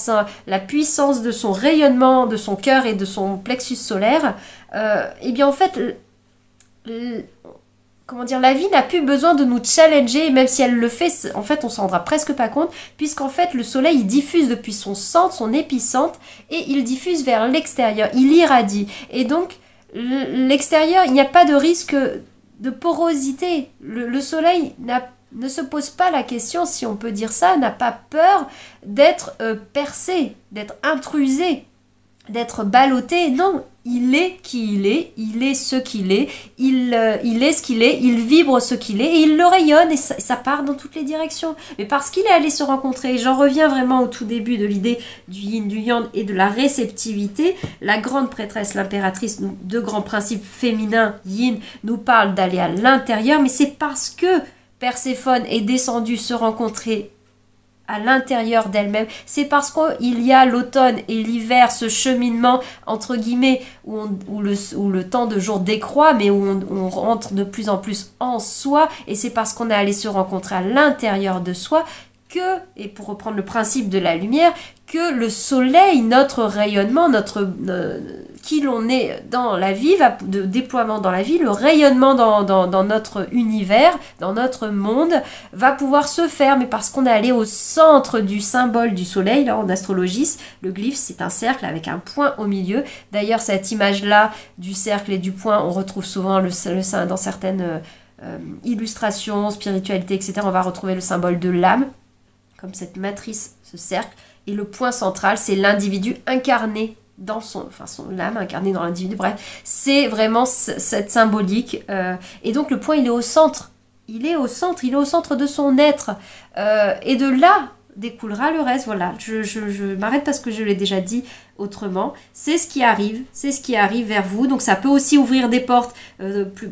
Speaker 1: la puissance de son rayonnement, de son cœur et de son plexus solaire, eh bien en fait, comment dire, la vie n'a plus besoin de nous challenger, et même si elle le fait, en fait, on s'en rendra presque pas compte, puisqu'en fait, le soleil, il diffuse depuis son centre, son épicentre, et il diffuse vers l'extérieur, il irradie. Et donc, l'extérieur, il n'y a pas de risque de porosité. Le soleil ne se pose pas la question, si on peut dire ça, n'a pas peur d'être percé, d'être intrusé, d'être ballotté. Non, il est qui il est ce qu'il est, il est ce qu'il est, il vibre ce qu'il est, et il le rayonne, et ça part dans toutes les directions. Mais parce qu'il est allé se rencontrer, j'en reviens vraiment au tout début de l'idée du yin, du yang et de la réceptivité, la grande prêtresse, l'impératrice, deux grands principes féminins, yin, nous parle d'aller à l'intérieur, mais c'est parce que Perséphone est descendue se rencontrer à l'intérieur d'elle-même, c'est parce qu'il y a l'automne et l'hiver, ce cheminement entre guillemets où le temps de jour décroît, mais où on rentre de plus en plus en soi, et c'est parce qu'on est allé se rencontrer à l'intérieur de soi et pour reprendre le principe de la lumière, que le soleil, notre rayonnement, qui l'on est dans la vie, de déploiement dans la vie, le rayonnement dans notre univers, dans notre monde, va pouvoir se faire, mais parce qu'on est allé au centre du symbole du soleil. Là, en astrologie, le glyphe, c'est un cercle avec un point au milieu. D'ailleurs, cette image-là du cercle et du point, on retrouve souvent dans certaines illustrations, spiritualité, etc. On va retrouver le symbole de l'âme, comme cette matrice, ce cercle, et le point central, c'est l'individu incarné dans l'âme incarnée dans l'individu, bref, c'est vraiment cette symbolique, et donc le point, il est au centre, il est au centre de son être, et de là découlera le reste. Voilà, je m'arrête parce que je l'ai déjà dit autrement, c'est ce qui arrive vers vous, donc ça peut aussi ouvrir des portes,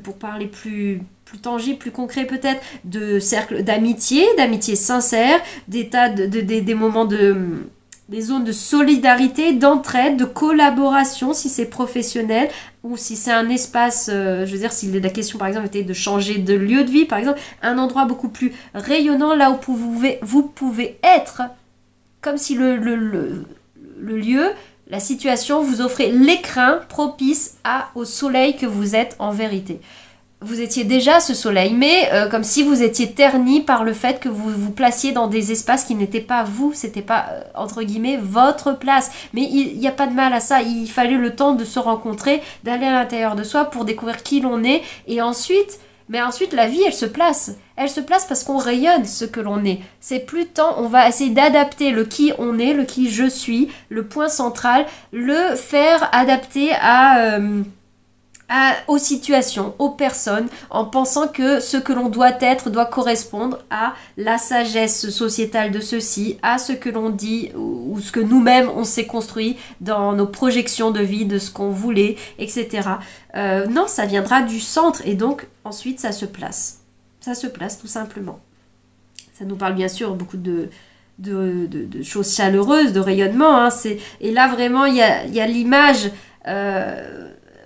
Speaker 1: pour parler plus tangible, plus concret peut-être, de cercles d'amitié sincère, des moments des zones de solidarité, d'entraide, de collaboration, si c'est professionnel, ou si c'est un espace, je veux dire, si la question par exemple était de changer de lieu de vie, par exemple, un endroit beaucoup plus rayonnant, là où vous pouvez être, comme si le lieu, la situation vous offrait l'écrin propice au soleil que vous êtes en vérité. Vous étiez déjà ce soleil, mais comme si vous étiez terni par le fait que vous vous placiez dans des espaces qui n'étaient pas vous, c'était pas, entre guillemets, votre place. Mais il n'y a pas de mal à ça, il fallait le temps de se rencontrer, d'aller à l'intérieur de soi pour découvrir qui l'on est, et ensuite, la vie, elle se place parce qu'on rayonne ce que l'on est. C'est plus temps, on va essayer d'adapter le qui on est, le qui je suis, le point central, le faire adapter aux situations, aux personnes, en pensant que ce que l'on doit être doit correspondre à la sagesse sociétale de ceci, à ce que l'on dit ou ce que nous-mêmes on s'est construit dans nos projections de vie, de ce qu'on voulait, etc. Non, ça viendra du centre et donc ensuite ça se place. Ça se place tout simplement. Ça nous parle bien sûr beaucoup de choses chaleureuses, de rayonnement. Hein, et là vraiment il y a l'image...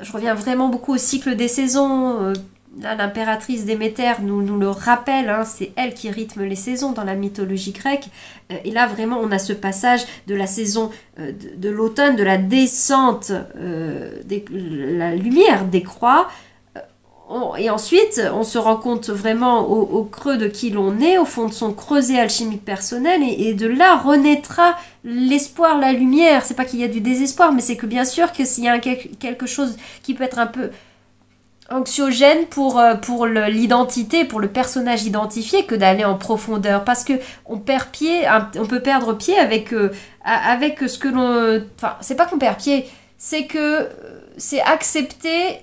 Speaker 1: je reviens vraiment beaucoup au cycle des saisons. Là, l'impératrice Déméter nous le rappelle, hein, c'est elle qui rythme les saisons dans la mythologie grecque. Et là, vraiment, on a ce passage de la saison de l'automne, de la descente, la lumière décroît. Et ensuite, on se rend compte vraiment au creux de qui l'on est, au fond de son creuset alchimique personnel, et de là renaîtra l'espoir, la lumière. C'est pas qu'il y a du désespoir, mais c'est que bien sûr que s'il y a quelque chose qui peut être un peu anxiogène pour l'identité, pour le personnage identifié, que d'aller en profondeur, parce que on perd pied, on peut perdre pied avec ce que l'on... Enfin, c'est pas qu'on perd pied, c'est que c'est accepter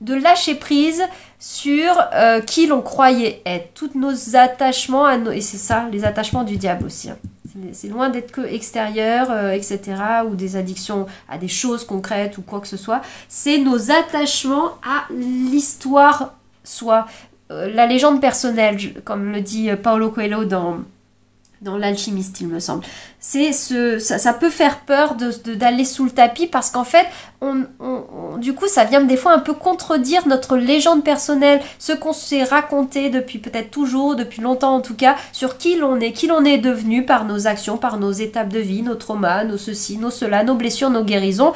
Speaker 1: de lâcher prise sur qui l'on croyait être. Tous nos attachements, et c'est ça, les attachements du diable aussi. Hein. C'est loin d'être que extérieur, etc. Ou des addictions à des choses concrètes ou quoi que ce soit. C'est nos attachements à l'histoire soi. La légende personnelle, comme le dit Paulo Coelho dans l'alchimiste, il me semble. Ça peut faire peur d'aller sous le tapis parce qu'en fait, du coup, ça vient des fois un peu contredire notre légende personnelle, ce qu'on s'est raconté depuis peut-être toujours, depuis longtemps en tout cas, sur qui l'on est devenu par nos actions, par nos étapes de vie, nos traumas, nos ceci, nos cela, nos blessures, nos guérisons.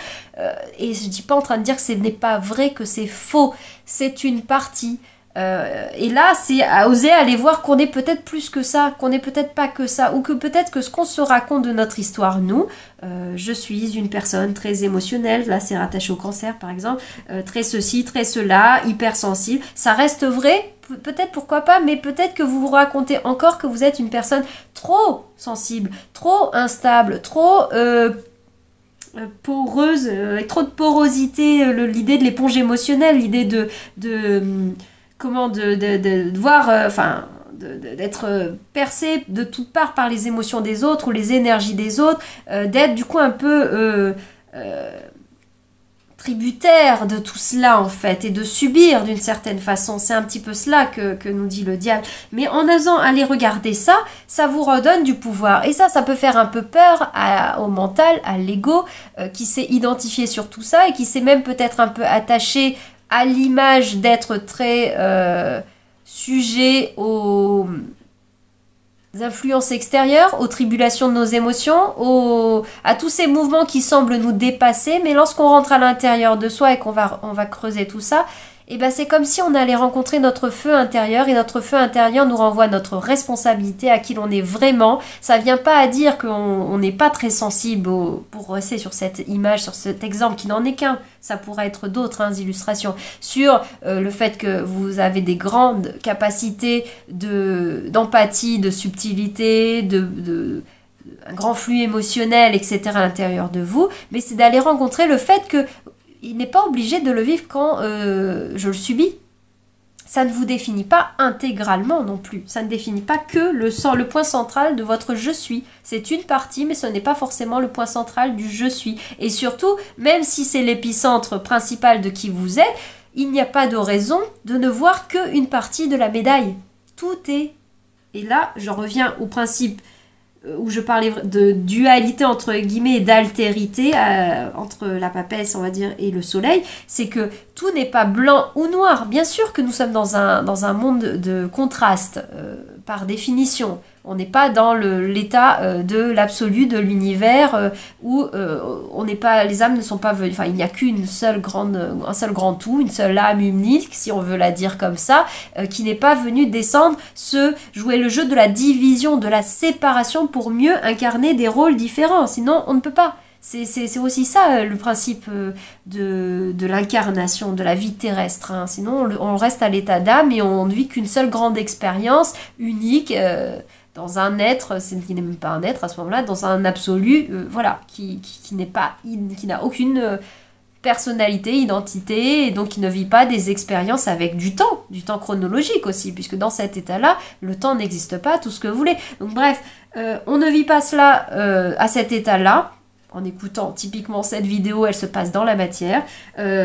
Speaker 1: Et je dis pas en train de dire que ce n'est pas vrai, que c'est faux. C'est une partie. Et là, c'est à oser aller voir qu'on est peut-être plus que ça, qu'on n'est peut-être pas que ça, ou que peut-être que ce qu'on se raconte de notre histoire, nous, je suis une personne très émotionnelle, là c'est rattaché au cancer par exemple, très ceci, très cela, hypersensible, ça reste vrai, peut-être pourquoi pas, mais peut-être que vous vous racontez encore que vous êtes une personne trop sensible, trop instable, trop... poreuse, avec trop de porosité, l'idée de l'éponge émotionnelle, l'idée de voir, d'être percé de toutes parts par les émotions des autres ou les énergies des autres, d'être du coup un peu tributaire de tout cela en fait, et de subir d'une certaine façon. C'est un petit peu cela que nous dit le diable. Mais en osant aller regarder ça, ça vous redonne du pouvoir. Et ça peut faire un peu peur au mental, à l'ego, qui s'est identifié sur tout ça et qui s'est même peut-être un peu attaché à l'image d'être très sujet aux influences extérieures, aux tribulations de nos émotions, à tous ces mouvements qui semblent nous dépasser, mais lorsqu'on rentre à l'intérieur de soi et qu'on va creuser tout ça, et ben c'est comme si on allait rencontrer notre feu intérieur, et notre feu intérieur nous renvoie notre responsabilité, à qui l'on est vraiment. Ça vient pas à dire qu'on n'est pas très sensible, pour rester sur cette image, sur cet exemple qui n'en est qu'un, ça pourrait être d'autres illustrations, sur le fait que vous avez des grandes capacités d'empathie, de subtilité, un grand flux émotionnel, etc. à l'intérieur de vous, mais c'est d'aller rencontrer le fait que il n'est pas obligé de le vivre quand je le subis. Ça ne vous définit pas intégralement non plus. Ça ne définit pas que le point central de votre je suis. C'est une partie, mais ce n'est pas forcément le point central du je suis. Et surtout, même si c'est l'épicentre principal de qui vous êtes, il n'y a pas de raison de ne voir qu'une partie de la médaille. Tout est... Et là, je reviens au principe où je parlais de dualité entre guillemets et d'altérité entre la papesse, on va dire, et le soleil, c'est que tout n'est pas blanc ou noir. Bien sûr que nous sommes dans un monde de contraste, par définition. On n'est pas dans l'état de l'absolu de l'univers où on n'est pas, les âmes ne sont pas venues. Enfin, il n'y a un seul grand tout, une seule âme unique, si on veut la dire comme ça, qui n'est pas venue descendre, jouer le jeu de la division, de la séparation pour mieux incarner des rôles différents. Sinon, on ne peut pas. C'est aussi ça le principe de l'incarnation, de la vie terrestre. Sinon, on reste à l'état d'âme et on ne vit qu'une seule grande expérience unique. Dans un être, qui n'est même pas un être à ce moment-là, dans un absolu, voilà, qui n'a aucune personnalité, identité, et donc il ne vit pas des expériences avec du temps chronologique aussi, puisque dans cet état-là, le temps n'existe pas, tout ce que vous voulez. Donc bref, on ne vit pas cela à cet état-là. En écoutant typiquement cette vidéo, elle se passe dans la matière.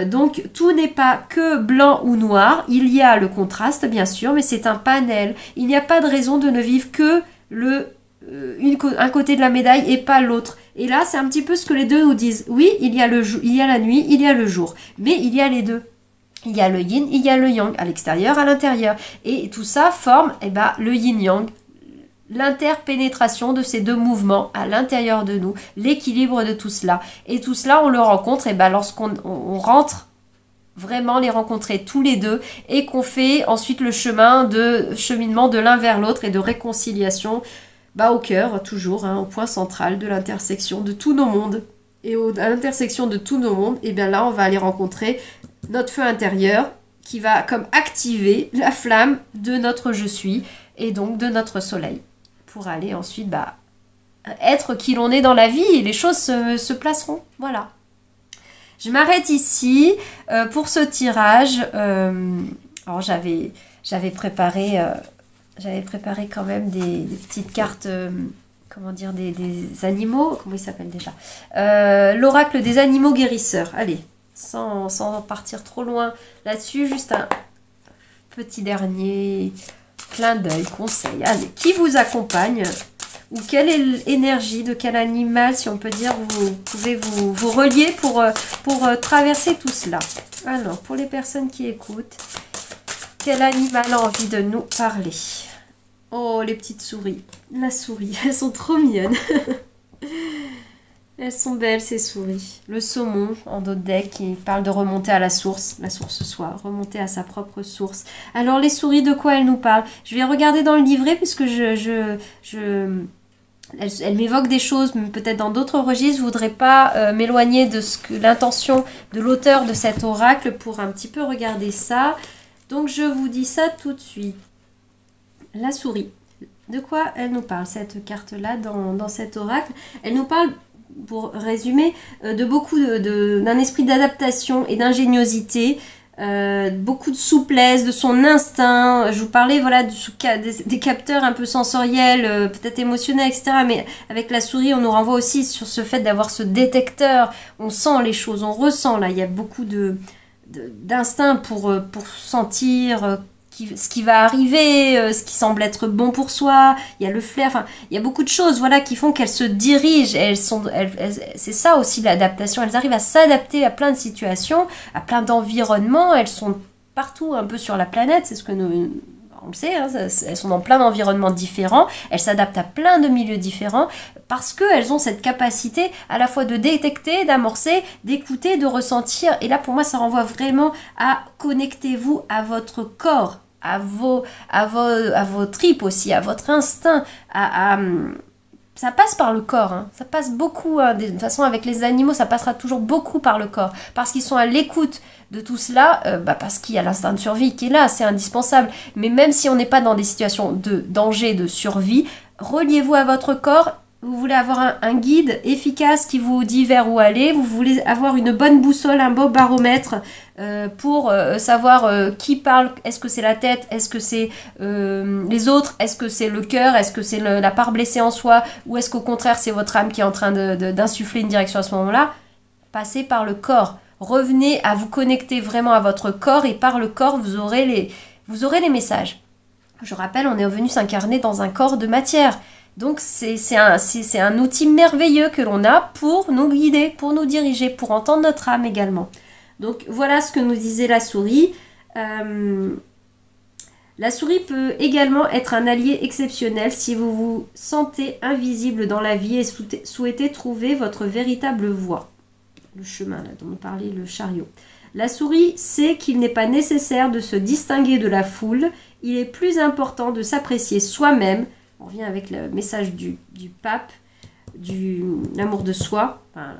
Speaker 1: Donc tout n'est pas que blanc ou noir. Il y a le contraste bien sûr, mais c'est un panel. Il n'y a pas de raison de ne vivre que un côté de la médaille et pas l'autre. Et là, c'est un petit peu ce que les deux nous disent. Oui, il y a il y a la nuit, il y a le jour, mais il y a les deux. Il y a le yin, il y a le yang, à l'extérieur, à l'intérieur. Et tout ça forme le yin-yang. L'interpénétration de ces deux mouvements à l'intérieur de nous, l'équilibre de tout cela. Et tout cela, on le rencontre lorsqu'on rentre vraiment les rencontrer tous les deux et qu'on fait ensuite le cheminement de l'un vers l'autre et de réconciliation au cœur, toujours, au point central de l'intersection de tous nos mondes. Et à l'intersection de tous nos mondes, et bien là, on va aller rencontrer notre feu intérieur qui va comme activer la flamme de notre je suis et donc de notre soleil. Pour aller ensuite être qui l'on est dans la vie et les choses se placeront. Voilà. Je m'arrête ici pour ce tirage. Alors j'avais préparé quand même des petites cartes, comment dire, des animaux. Comment ils s'appellent déjà l'oracle des animaux guérisseurs. Allez, sans partir trop loin là-dessus, juste un petit dernier clin d'œil, conseil. Allez, qui vous accompagne ou quelle est l'énergie de quel animal, si on peut dire, vous pouvez vous relier pour traverser tout cela. Alors, pour les personnes qui écoutent, quel animal a envie de nous parler? Oh, les petites souris. La souris, elles sont trop mignonnes. Elles sont belles, ces souris. Le saumon, en d'autres decks, qui parle de remonter à la source soit, remonter à sa propre source. Alors, les souris, de quoi elles nous parlent? Je vais regarder dans le livret, puisque elles m'évoquent des choses, peut-être dans d'autres registres. Je ne voudrais pas m'éloigner de l'intention de l'auteur de cet oracle pour un petit peu regarder ça. Donc, je vous dis ça tout de suite. La souris. De quoi elle nous parle, cette carte-là, dans cet oracle? Elle nous parle, pour résumer, de beaucoup d'un esprit d'adaptation et d'ingéniosité, beaucoup de souplesse, de son instinct. Je vous parlais des capteurs un peu sensoriels, peut-être émotionnels, etc. Mais avec la souris, on nous renvoie aussi sur ce fait d'avoir ce détecteur. On sent les choses, on ressent. Là, il y a beaucoup d'instinct pour sentir ce qui va arriver, ce qui semble être bon pour soi. Il y a le flair, enfin, il y a beaucoup de choses, voilà, qui font qu'elles se dirigent. C'est ça aussi l'adaptation. Elles arrivent à s'adapter à plein de situations, à plein d'environnements. Elles sont partout un peu sur la planète, c'est ce que on le sait, elles sont dans plein d'environnements différents, elles s'adaptent à plein de milieux différents parce qu'elles ont cette capacité à la fois de détecter, d'amorcer, d'écouter, de ressentir. Et là, pour moi, ça renvoie vraiment à connectez-vous à votre corps, à vos tripes aussi, à votre instinct, ça passe par le corps, ça passe beaucoup, de toute façon avec les animaux, ça passera toujours beaucoup par le corps, parce qu'ils sont à l'écoute de tout cela, parce qu'il y a l'instinct de survie qui est là, c'est indispensable. Mais même si on n'est pas dans des situations de danger, de survie, reliez-vous à votre corps. Vous voulez avoir un guide efficace qui vous dit vers où aller, vous voulez avoir une bonne boussole, un beau baromètre pour savoir qui parle, est-ce que c'est la tête, est-ce que c'est les autres, est-ce que c'est le cœur, est-ce que c'est la part blessée en soi, ou est-ce qu'au contraire c'est votre âme qui est en train d'insuffler une direction à ce moment-là. Passez par le corps, revenez à vous connecter vraiment à votre corps et par le corps vous aurez les messages. Je rappelle, on est venu s'incarner dans un corps de matière. Donc c'est un outil merveilleux que l'on a pour nous guider, pour nous diriger, pour entendre notre âme également. Donc voilà ce que nous disait la souris. La souris peut également être un allié exceptionnel si vous vous sentez invisible dans la vie et souhaitez trouver votre véritable voie. Le chemin là, dont on parlait, le chariot. La souris sait qu'il n'est pas nécessaire de se distinguer de la foule. Il est plus important de s'apprécier soi-même. On revient avec le message du pape, l'amour de soi. Enfin,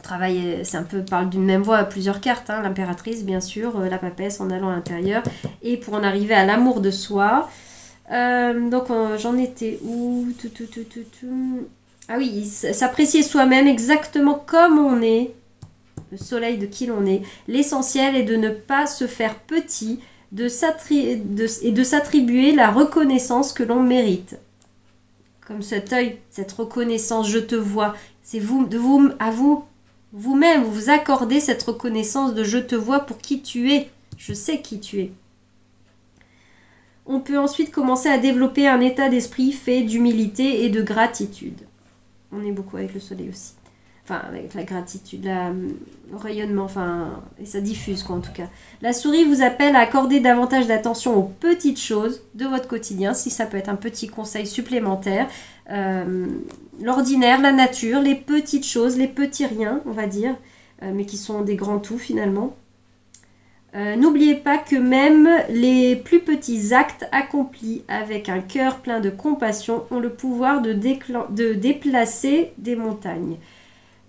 Speaker 1: travail, c'est un peu, parle d'une même voix à plusieurs cartes, l'impératrice bien sûr, la papesse en allant à l'intérieur. Et pour en arriver à l'amour de soi, donc j'en étais où? Ah oui, s'apprécier soi-même exactement comme on est. le soleil de qui l'on est. L'essentiel est de ne pas se faire petit et de s'attribuer la reconnaissance que l'on mérite. Comme cet œil, cette reconnaissance, je te vois, c'est vous-même, vous vous accordez cette reconnaissance de je te vois pour qui tu es, je sais qui tu es. On peut ensuite commencer à développer un état d'esprit fait d'humilité et de gratitude. On est beaucoup avec le soleil aussi. Enfin, avec la gratitude, le rayonnement, enfin, et ça diffuse quoi en tout cas. La souris vous appelle à accorder davantage d'attention aux petites choses de votre quotidien, si ça peut être un petit conseil supplémentaire. L'ordinaire, la nature, les petites choses, les petits riens, on va dire, mais qui sont des grands tout finalement. N'oubliez pas que même les plus petits actes accomplis avec un cœur plein de compassion ont le pouvoir de déplacer des montagnes.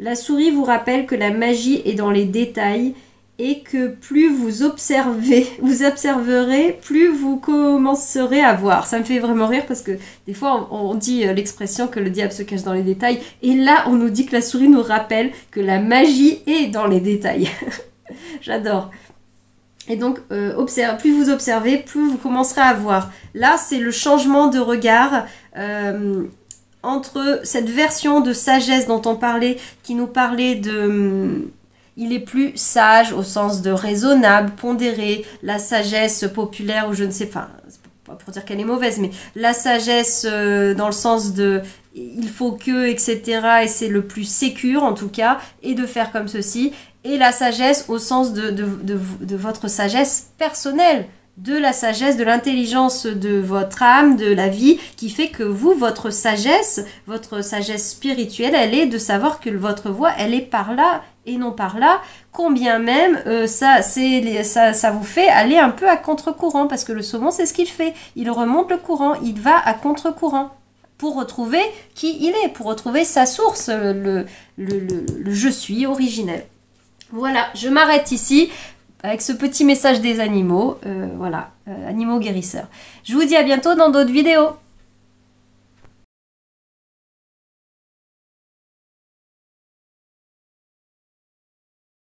Speaker 1: La souris vous rappelle que la magie est dans les détails et que plus vous observerez, plus vous commencerez à voir. Ça me fait vraiment rire parce que des fois on dit l'expression que le diable se cache dans les détails et là on nous dit que la souris nous rappelle que la magie est dans les détails. J'adore. Et donc, plus vous observez, plus vous commencerez à voir. Là, c'est le changement de regard entre cette version de sagesse dont on parlait, qui nous parlait de... il est plus sage au sens de raisonnable, pondéré, la sagesse populaire ou je ne sais pas, c'est pas pour dire qu'elle est mauvaise, mais la sagesse dans le sens de il faut que, etc. et c'est le plus sécure en tout cas, et de faire comme ceci. Et la sagesse au sens de votre sagesse personnelle, de la sagesse, de l'intelligence de votre âme, de la vie, qui fait que vous, votre sagesse spirituelle, elle est de savoir que votre voix, elle est par là et non par là, combien même ça vous fait aller un peu à contre-courant, parce que le saumon, c'est ce qu'il fait. Il remonte le courant, il va à contre-courant pour retrouver qui il est, pour retrouver sa source, le je suis originel. Voilà, je m'arrête ici avec ce petit message des animaux, animaux guérisseurs. Je vous dis à bientôt dans d'autres vidéos.